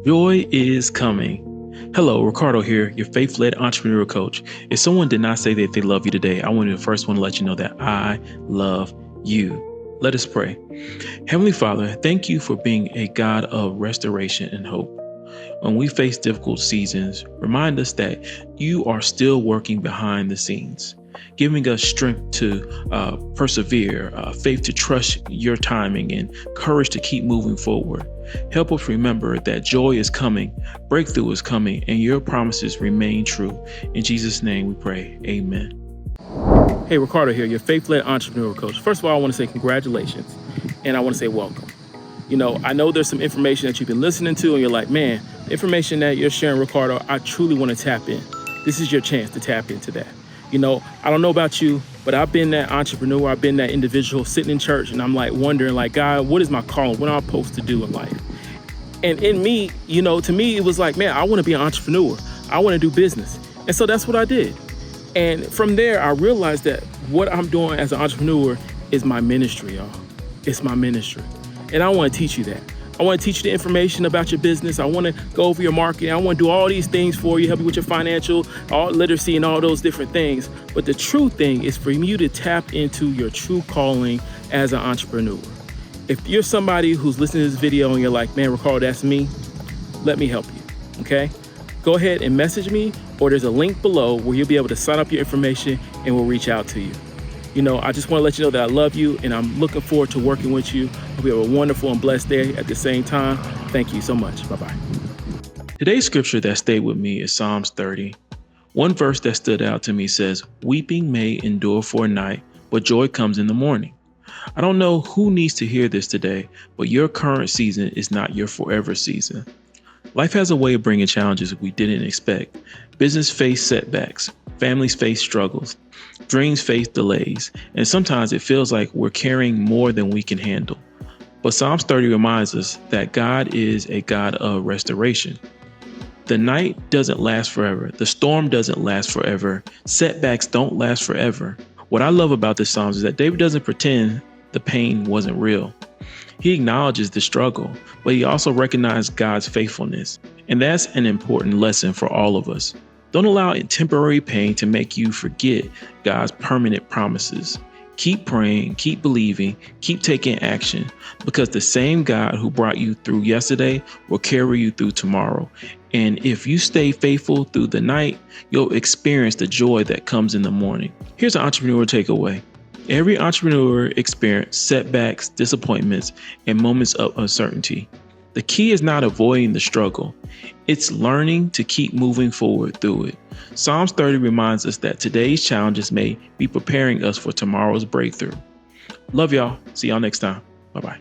Joy is coming. Hello, Ricardo here, your faith-led entrepreneurial coach. If someone did not say that they love you today, I want to first want to let you know that I love you. Let us pray. Heavenly Father, thank you for being a God of restoration and hope. When we face difficult seasons, remind us that you are still working behind the scenes, giving us strength to persevere, faith to trust your timing, and courage to keep moving forward. Help us remember that joy is coming, breakthrough is coming, and your promises remain true. In Jesus' name we pray, amen. Hey, Ricardo here, your faith-led entrepreneurial coach. First of all, I want to say congratulations, and I want to say welcome. I know there's some information that you've been listening to, and you're like, man, the information that you're sharing, Ricardo, I truly want to tap in. This is your chance to tap into that. I don't know about you, but I've been that entrepreneur. I've been that individual sitting in church, and I'm like wondering, like, God, what is my calling? What am I supposed to do in life? And in me, to me, it was like, man, I want to be an entrepreneur. I want to do business. And so that's what I did. And from there, I realized that what I'm doing as an entrepreneur is my ministry, y'all. It's my ministry. And I want to teach you that. I want to teach you the information about your business. I want to go over your marketing. I want to do all these things for you, help you with your financial literacy and all those different things. But the true thing is for you to tap into your true calling as an entrepreneur. If you're somebody who's listening to this video and you're like, man, Ricardo, that's me, let me help you, okay? Go ahead and message me, or there's a link below where you'll be able to sign up your information and we'll reach out to you. I just want to let you know that I love you and I'm looking forward to working with you. Hope you have a wonderful and blessed day at the same time. Thank you so much. Bye-bye. Today's scripture that stayed with me is Psalms 30. One verse that stood out to me says, weeping may endure for a night, but joy comes in the morning. I don't know who needs to hear this today, but your current season is not your forever season. Life has a way of bringing challenges we didn't expect. Business face setbacks, families face struggles, dreams face delays, and sometimes it feels like we're carrying more than we can handle. But Psalms 30 reminds us that God is a God of restoration. The night doesn't last forever. The storm doesn't last forever. Setbacks don't last forever. What I love about this Psalms is that David doesn't pretend the pain wasn't real. He acknowledges the struggle, but he also recognizes God's faithfulness. And that's an important lesson for all of us. Don't allow temporary pain to make you forget God's permanent promises. Keep praying, keep believing, keep taking action, because the same God who brought you through yesterday will carry you through tomorrow. And if you stay faithful through the night, you'll experience the joy that comes in the morning. Here's an entrepreneur takeaway. Every entrepreneur experiences setbacks, disappointments, and moments of uncertainty. The key is not avoiding the struggle. It's learning to keep moving forward through it. Psalms 30 reminds us that today's challenges may be preparing us for tomorrow's breakthrough. Love y'all. See y'all next time. Bye-bye.